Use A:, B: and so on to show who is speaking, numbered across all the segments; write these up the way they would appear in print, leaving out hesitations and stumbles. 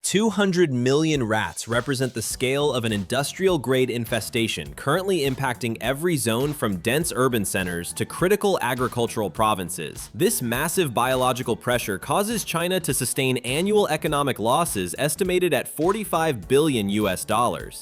A: 200 million rats represent the scale of an industrial-grade infestation currently impacting every zone from dense urban centers to critical agricultural provinces. This massive biological pressure causes China to sustain annual economic losses estimated at $45 billion.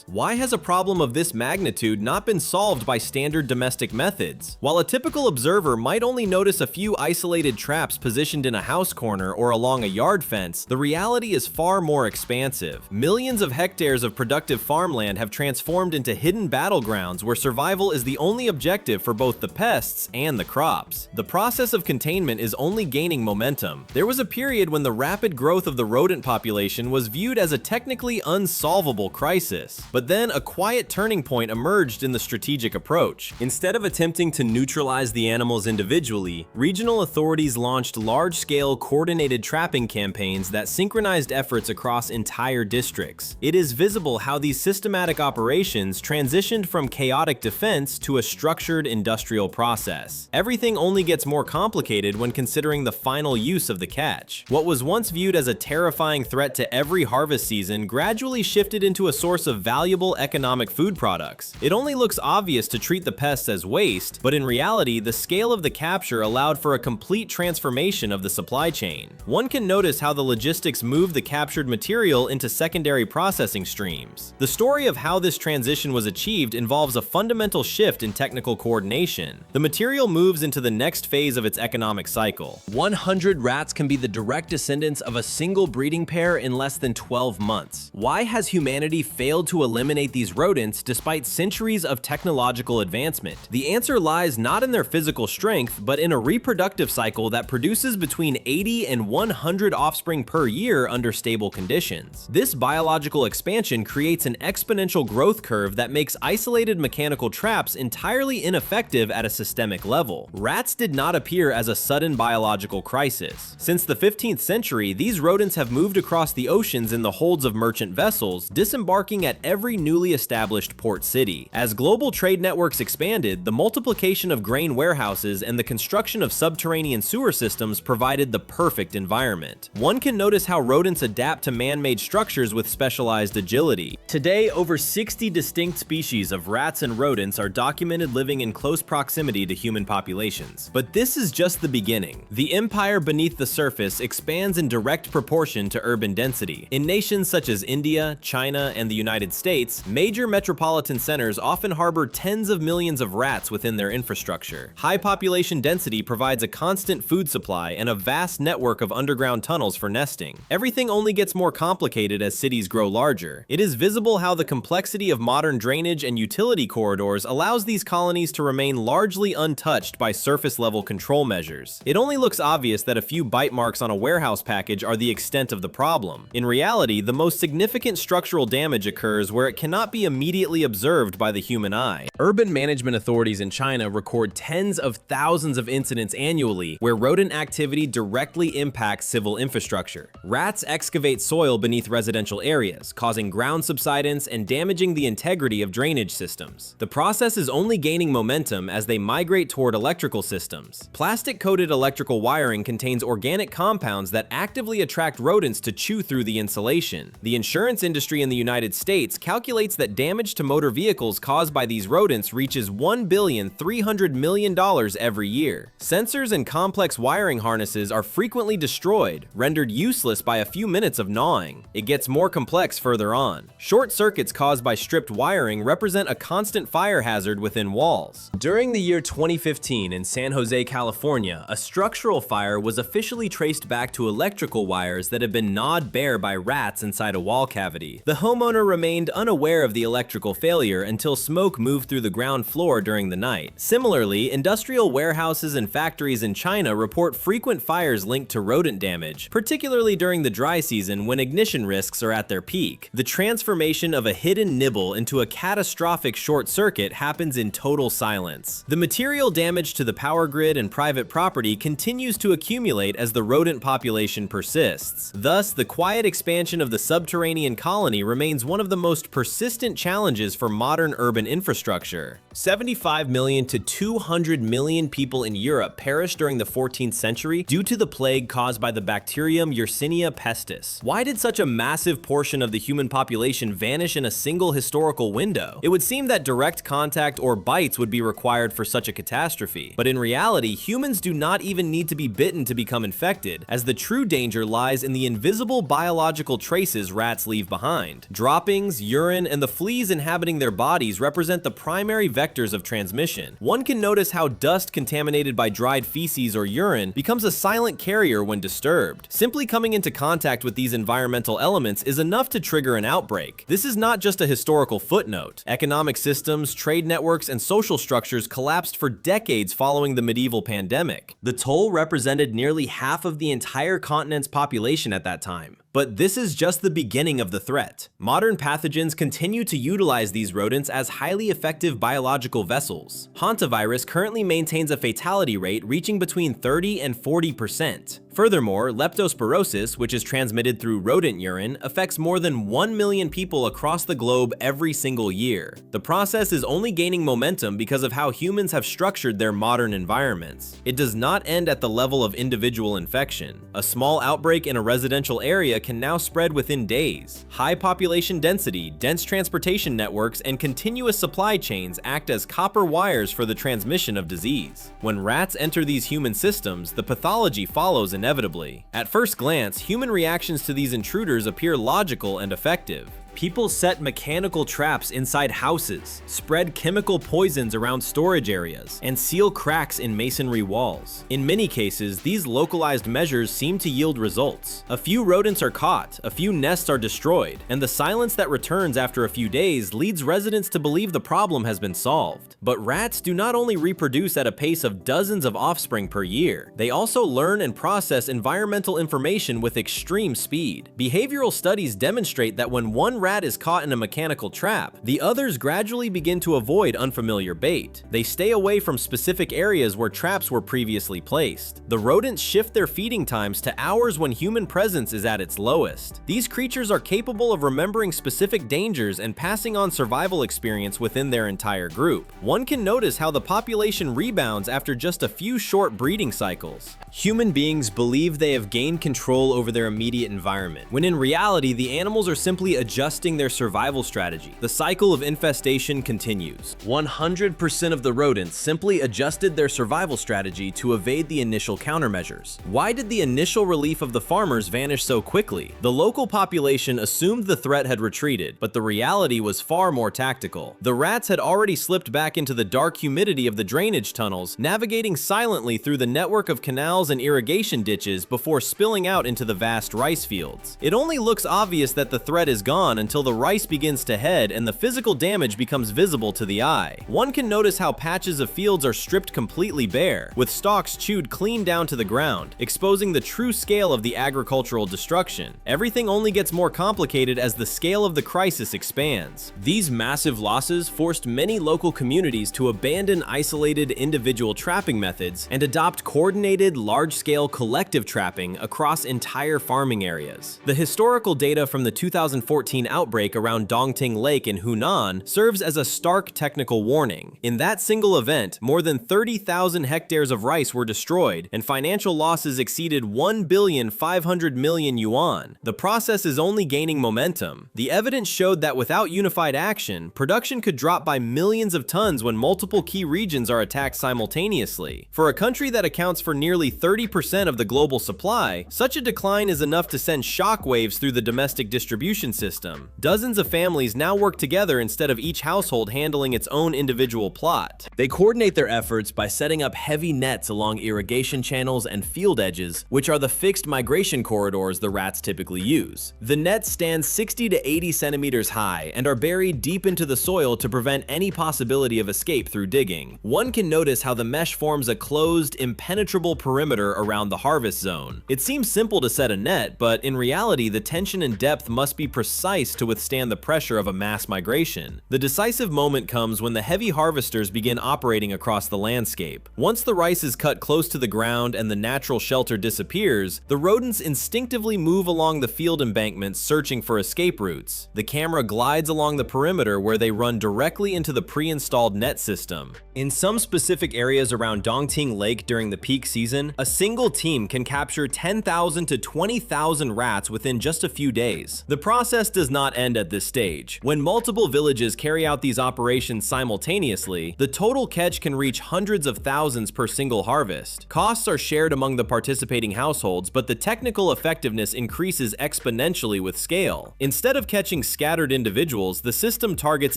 A: Why has a problem of this magnitude not been solved by standard domestic methods? While a typical observer might only notice a few isolated traps positioned in a house corner or along a yard fence, the reality is far more expansive. Millions of hectares of productive farmland have transformed into hidden battlegrounds where survival is the only objective for both the pests and the crops. The process of containment is only gaining momentum. There was a period when the rapid growth of the rodent population was viewed as a technically unsolvable crisis. But then a quiet turning point emerged in the strategic approach. Instead of attempting to neutralize the animals individually, regional authorities launched large-scale coordinated trapping campaigns that synchronized efforts across entire districts. It is visible how these systematic operations transitioned from chaotic defense to a structured industrial process. Everything only gets more complicated when considering the final use of the catch. What was once viewed as a terrifying threat to every harvest season gradually shifted into a source of valuable economic food products. It only looks obvious to treat the pests as waste, but in reality, the scale of the capture allowed for a complete transformation of the supply chain. One can notice how the logistics moved the captured material into secondary processing streams. The story of how this transition was achieved involves a fundamental shift in technical coordination. The material moves into the next phase of its economic cycle. 100 rats can be the direct descendants of a single breeding pair in less than 12 months. Why has humanity failed to eliminate these rodents despite centuries of technological advancement? The answer lies not in their physical strength, but in a reproductive cycle that produces between 80 and 100 offspring per year under stable conditions. This biological expansion creates an exponential growth curve that makes isolated mechanical traps entirely ineffective at a systemic level. Rats did not appear as a sudden biological crisis. Since the 15th century, these rodents have moved across the oceans in the holds of merchant vessels, disembarking at every newly established port city. As global trade networks expanded, the multiplication of grain warehouses and the construction of subterranean sewer systems provided the perfect environment. One can notice how rodents adapt to man-made structures with specialized agility. Today, over 60 distinct species of rats and rodents are documented living in close proximity to human populations. But this is just the beginning. The empire beneath the surface expands in direct proportion to urban density. In nations such as India, China, and the United States, major metropolitan centers often harbor tens of millions of rats within their infrastructure. High population density provides a constant food supply and a vast network of underground tunnels for nesting. Everything only gets more complicated as cities grow larger. It is visible how the complexity of modern drainage and utility corridors allows these colonies to remain largely untouched by surface-level control measures. It only looks obvious that a few bite marks on a warehouse package are the extent of the problem. In reality, the most significant structural damage occurs where it cannot be immediately observed by the human eye. Urban management authorities in China record tens of thousands of incidents annually where rodent activity directly impacts civil infrastructure. Rats excavate soil beneath residential areas, causing ground subsidence and damaging the integrity of drainage systems. The process is only gaining momentum as they migrate toward electrical systems. Plastic-coated electrical wiring contains organic compounds that actively attract rodents to chew through the insulation. The insurance industry in the United States calculates that damage to motor vehicles caused by these rodents reaches $1.3 billion every year. Sensors and complex wiring harnesses are frequently destroyed, rendered useless by a few minutes of gnawing. It gets more complex further on. Short circuits caused by stripped wiring represent a constant fire hazard within walls. During the year 2015 in San Jose, California, a structural fire was officially traced back to electrical wires that had been gnawed bare by rats inside a wall cavity. The homeowner remained unaware of the electrical failure until smoke moved through the ground floor during the night. Similarly, industrial warehouses and factories in China report frequent fires linked to rodent damage, particularly during the dry season when ignition risks are at their peak. The transformation of a hidden nibble into a catastrophic short circuit happens in total silence. The material damage to the power grid and private property continues to accumulate as the rodent population persists. Thus, the quiet expansion of the subterranean colony remains one of the most persistent challenges for modern urban infrastructure. 75 million to 200 million people in Europe perished during the 14th century due to the plague caused by the bacterium Yersinia pestis. Why did did such a massive portion of the human population vanish in a single historical window? It would seem that direct contact or bites would be required for such a catastrophe. But in reality, humans do not even need to be bitten to become infected, as the true danger lies in the invisible biological traces rats leave behind. Droppings, urine, and the fleas inhabiting their bodies represent the primary vectors of transmission. One can notice how dust contaminated by dried feces or urine becomes a silent carrier when disturbed. Simply coming into contact with these environmental elements is enough to trigger an outbreak. This is not just a historical footnote. Economic systems, trade networks, and social structures collapsed for decades following the medieval pandemic. The toll represented nearly half of the entire continent's population at that time. But this is just the beginning of the threat. Modern pathogens continue to utilize these rodents as highly effective biological vessels. Hantavirus currently maintains a fatality rate reaching between 30 and 40%. Furthermore, leptospirosis, which is transmitted through rodent urine, affects more than 1 million people across the globe every single year. The process is only gaining momentum because of how humans have structured their modern environments. It does not end at the level of individual infection. A small outbreak in a residential area can now spread within days. High population density, dense transportation networks, and continuous supply chains act as copper wires for the transmission of disease. When rats enter these human systems, the pathology follows inevitably. At first glance, human reactions to these intruders appear logical and effective. People set mechanical traps inside houses, spread chemical poisons around storage areas, and seal cracks in masonry walls. In many cases, these localized measures seem to yield results. A few rodents are caught, a few nests are destroyed, and the silence that returns after a few days leads residents to believe the problem has been solved. But rats do not only reproduce at a pace of dozens of offspring per year, they also learn and process environmental information with extreme speed. Behavioral studies demonstrate that when one rat is caught in a mechanical trap, the others gradually begin to avoid unfamiliar bait. They stay away from specific areas where traps were previously placed. The rodents shift their feeding times to hours when human presence is at its lowest. These creatures are capable of remembering specific dangers and passing on survival experience within their entire group. One can notice how the population rebounds after just a few short breeding cycles. Human beings believe they have gained control over their immediate environment, when in reality the animals are simply adjusting their survival strategy. The cycle of infestation continues. 100% of the rodents simply adjusted their survival strategy to evade the initial countermeasures. Why did the initial relief of the farmers vanish so quickly? The local population assumed the threat had retreated, but the reality was far more tactical. The rats had already slipped back into the dark humidity of the drainage tunnels, navigating silently through the network of canals and irrigation ditches before spilling out into the vast rice fields. It only looks obvious that the threat is gone until the rice begins to head and the physical damage becomes visible to the eye. One can notice how patches of fields are stripped completely bare, with stalks chewed clean down to the ground, exposing the true scale of the agricultural destruction. Everything only gets more complicated as the scale of the crisis expands. These massive losses forced many local communities to abandon isolated individual trapping methods and adopt coordinated, large-scale collective trapping across entire farming areas. The historical data from the 2014 outbreak around Dongting Lake in Hunan serves as a stark technical warning. In that single event, more than 30,000 hectares of rice were destroyed, and financial losses exceeded 1,500 million yuan. The process is only gaining momentum. The evidence showed that without unified action, production could drop by millions of tons when multiple key regions are attacked simultaneously. For a country that accounts for nearly 30% of the global supply, such a decline is enough to send shockwaves through the domestic distribution system. Dozens of families now work together instead of each household handling its own individual plot. They coordinate their efforts by setting up heavy nets along irrigation channels and field edges, which are the fixed migration corridors the rats typically use. The nets stand 60 to 80 centimeters high and are buried deep into the soil to prevent any possibility of escape through digging. One can notice how the mesh forms a closed, impenetrable perimeter around the harvest zone. It seems simple to set a net, but in reality the tension and depth must be precise rice to withstand the pressure of a mass migration. The decisive moment comes when the heavy harvesters begin operating across the landscape. Once the rice is cut close to the ground and the natural shelter disappears, the rodents instinctively move along the field embankments searching for escape routes. The camera glides along the perimeter where they run directly into the pre-installed net system. In some specific areas around Dongting Lake during the peak season, a single team can capture 10,000 to 20,000 rats within just a few days. The process does not end at this stage. When multiple villages carry out these operations simultaneously, the total catch can reach hundreds of thousands per single harvest. Costs are shared among the participating households, but the technical effectiveness increases exponentially with scale. Instead of catching scattered individuals, the system targets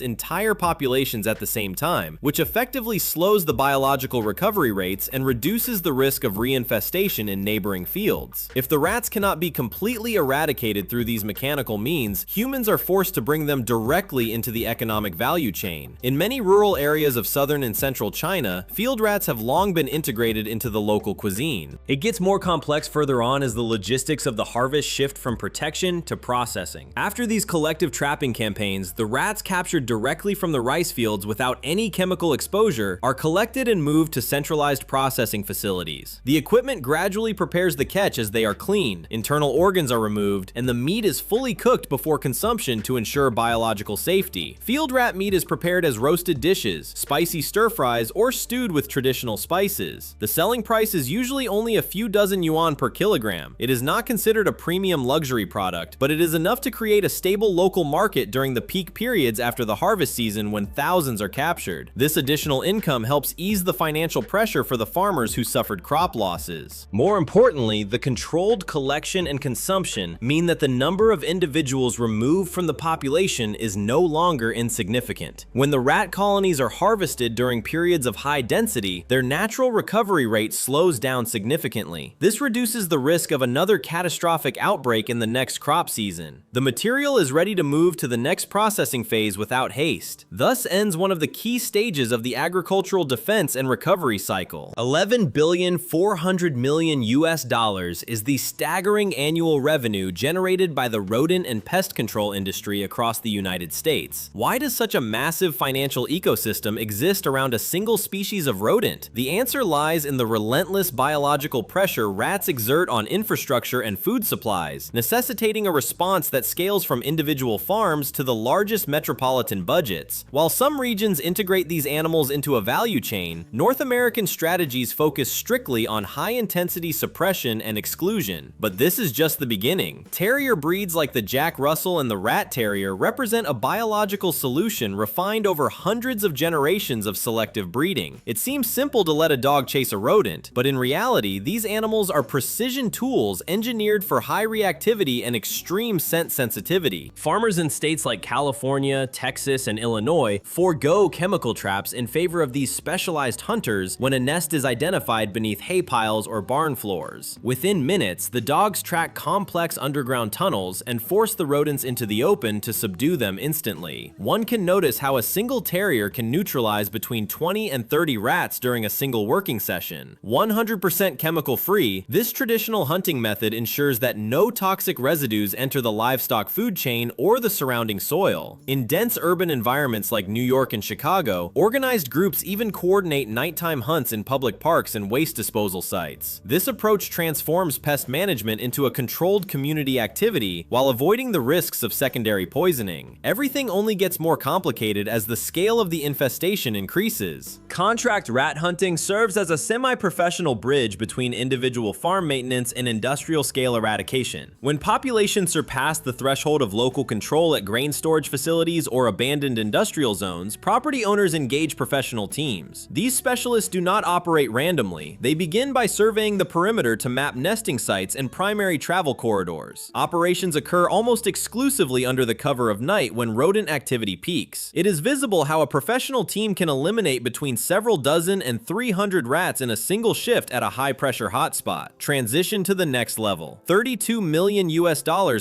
A: entire populations at the same time, which effectively slows the biological recovery rates and reduces the risk of reinfestation in neighboring fields. If the rats cannot be completely eradicated through these mechanical means, humans are forced to bring them directly into the economic value chain. In many rural areas of southern and central China, field rats have long been integrated into the local cuisine. It gets more complex further on as the logistics of the harvest shift from protection to processing. After these collective trapping campaigns, the rats captured directly from the rice fields without any chemical exposure are collected and moved to centralized processing facilities. The equipment gradually prepares the catch as they are cleaned, internal organs are removed, and the meat is fully cooked before consumption to ensure biological safety. Field rat meat is prepared as roasted dishes, spicy stir-fries, or stewed with traditional spices. The selling price is usually only a few dozen yuan per kilogram. It is not considered a premium luxury product, but it is enough to create a stable local market during the peak periods after the harvest season when thousands are captured. This additional income helps ease the financial pressure for the farmers who suffered crop losses. More importantly, the controlled collection and consumption mean that the number of individuals removed from the population is no longer insignificant. When the rat colonies are harvested during periods of high density, their natural recovery rate slows down significantly. This reduces the risk of another catastrophic outbreak in the next crop season. The material is ready to move to the next processing phase without haste. Thus ends one of the key stages of the agricultural defense and recovery cycle. $11,400,000,000 is the staggering annual revenue generated by the rodent and pest control industry across the United States. Why does such a massive financial ecosystem exist around a single species of rodent? The answer lies in the relentless biological pressure rats exert on infrastructure and food supplies, necessitating a response that scales from individual farms to the largest metropolitan budgets. While some regions integrate these animals into a value chain, North American strategies focus strictly on high-intensity suppression and exclusion. But this is just the beginning. Terrier breeds like the Jack Russell and the Rat Terrier represent a biological solution refined over hundreds of generations of selective breeding. It seems simple to let a dog chase a rodent, but in reality, these animals are precision tools engineered for high reactivity and extreme scent sensitivity. Farmers in states like California, Texas, and Illinois forego chemical traps in favor of these specialized hunters when a nest is identified beneath hay piles or barn floors. Within minutes, the dogs track complex underground tunnels and force the rodents into the open to subdue them instantly. One can notice how a single terrier can neutralize between 20 and 30 rats during a single working session. 100% chemical-free, this traditional hunting method ensures that no toxic residues enter the livestock food chain or the surrounding soil. In dense urban environments like New York and Chicago, organized groups even coordinate nighttime hunts in public parks and waste disposal sites. This approach transforms pest management into a controlled community activity while avoiding the risks of secondary poisoning. Everything only gets more complicated as the scale of the infestation increases. Contract rat hunting serves as a semi-professional bridge between individual farm maintenance and industrial-scale eradication. When populations surpass the threshold of local control at grain storage facilities or abandoned industrial zones, property owners engage professional teams. These specialists do not operate randomly. They begin by surveying the perimeter to map nesting sites and primary travel corridors. Operations occur almost exclusively under the cover of night when rodent activity peaks. It is visible how a professional team can eliminate between several dozen and 300 rats in a single shift at a high-pressure hotspot. Transition to the next level. $32 million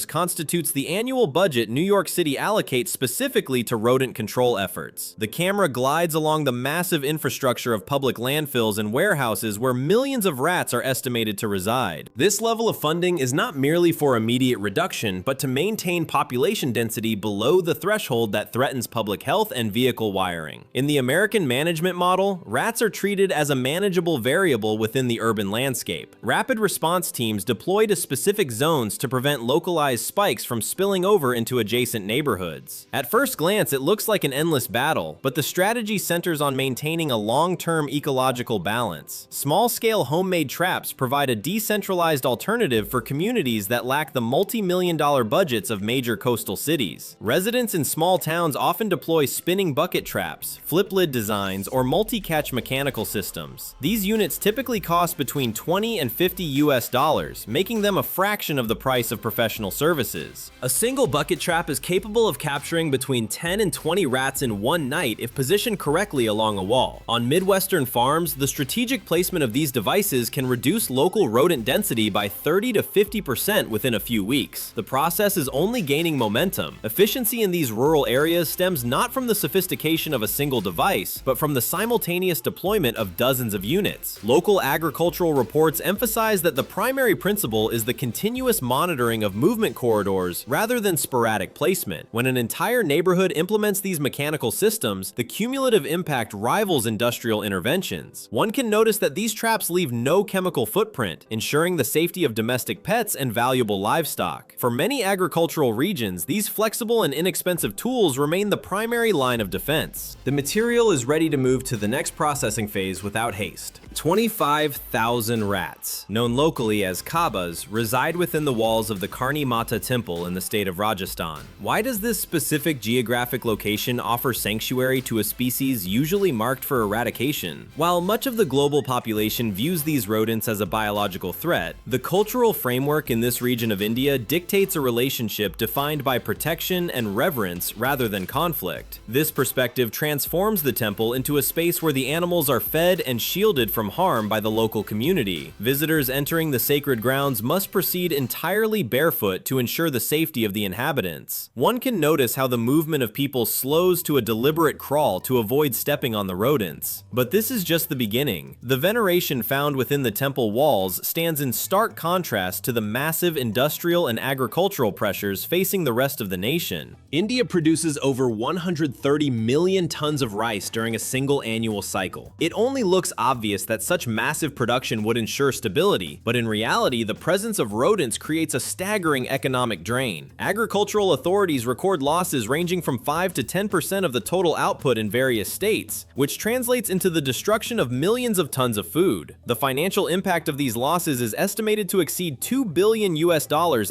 A: constitutes the annual budget New York City allocates specifically to rodent control efforts. The camera glides along the massive infrastructure of public landfills and warehouses where millions of rats are estimated to reside. This level of funding is not merely for immediate reduction, but to maintain population density below the threshold that threatens public health and vehicle wiring. In the American management model, rats are treated as a manageable variable within the urban landscape. Rapid response teams deploy to specific zones to prevent localized spikes from spilling over into adjacent neighborhoods. At first glance, it looks like an endless battle, but the strategy centers on maintaining a long-term ecological balance. Small-scale homemade traps provide a decentralized alternative for communities that lack the multi-million-dollar budgets of major coastal cities. Residents in small towns often deploy spinning bucket traps, flip-lid designs, or multi-catch mechanical systems. These units typically cost between $20 and $50, making them a fraction of the price of professional services. A single bucket trap is capable of capturing between 10 and 20 rats in one night if positioned correctly along a wall. On Midwestern farms, the strategic placement of these devices can reduce local rodent density by 30 to 50% within a few weeks. The process is only gaining momentum. Efficiency in these rural areas stems not from the sophistication of a single device, but from the simultaneous deployment of dozens of units. Local agricultural reports emphasize that the primary principle is the continuous monitoring of movement corridors rather than sporadic placement. When an entire neighborhood implements these mechanical systems, the cumulative impact rivals industrial interventions. One can notice that these traps leave no chemical footprint, ensuring the safety of domestic pets and valuable livestock. For many agricultural regions, these flexible and inexpensive tools remain the primary line of defense. The material is ready to move to the next processing phase without haste. 25,000 rats, known locally as kabas, reside within the walls of the Karni Mata temple in the state of Rajasthan. Why does this specific geographic location offer sanctuary to a species usually marked for eradication? While much of the global population views these rodents as a biological threat, the cultural framework in this region of India dictates a relationship defined by protection and reverence rather than conflict. This perspective transforms the temple into a space where the animals are fed and shielded from harm by the local community. Visitors entering the sacred grounds must proceed entirely barefoot to ensure the safety of the inhabitants. One can notice how the movement of people slows to a deliberate crawl to avoid stepping on the rodents. But this is just the beginning. The veneration found within the temple walls stands in stark contrast to the massive industrial and agricultural pressures facing the rest of the nation. India produces over 130 million tons of rice during a single annual cycle. It only looks obvious that such massive production would ensure stability, but in reality, the presence of rodents creates a staggering economic drain. Agricultural authorities record losses ranging from 5 to 10% of the total output in various states, which translates into the destruction of millions of tons of food. The financial impact of these losses is estimated to exceed $2 billion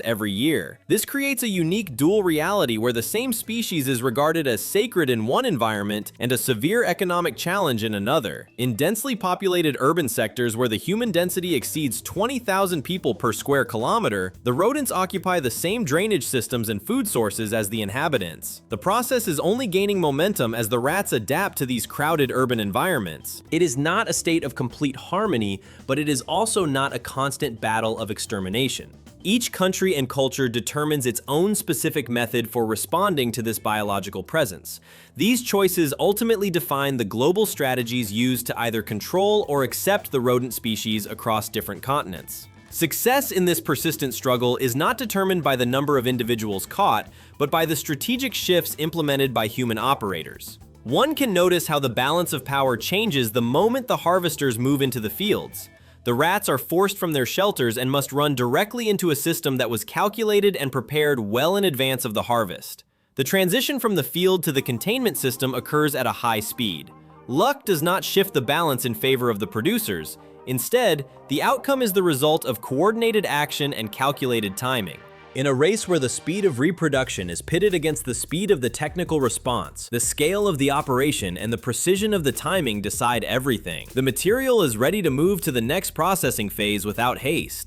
A: every year. This creates a unique dual reality where the same species is regarded as sacred in one environment and a severe economic challenge in another. In densely populated urban sectors where the human density exceeds 20,000 people per square kilometer, the rodents occupy the same drainage systems and food sources as the inhabitants. The process is only gaining momentum as the rats adapt to these crowded urban environments. It is not a state of complete harmony, but it is also not a constant battle of extermination. Each country and culture determines its own specific method for responding to this biological presence. These choices ultimately define the global strategies used to either control or accept the rodent species across different continents. Success in this persistent struggle is not determined by the number of individuals caught, but by the strategic shifts implemented by human operators. One can notice how the balance of power changes the moment the harvesters move into the fields. The rats are forced from their shelters and must run directly into a system that was calculated and prepared well in advance of the harvest. The transition from the field to the containment system occurs at a high speed. Luck does not shift the balance in favor of the producers. Instead, the outcome is the result of coordinated action and calculated timing. In a race where the speed of reproduction is pitted against the speed of the technical response, the scale of the operation and the precision of the timing decide everything. The material is ready to move to the next processing phase without haste.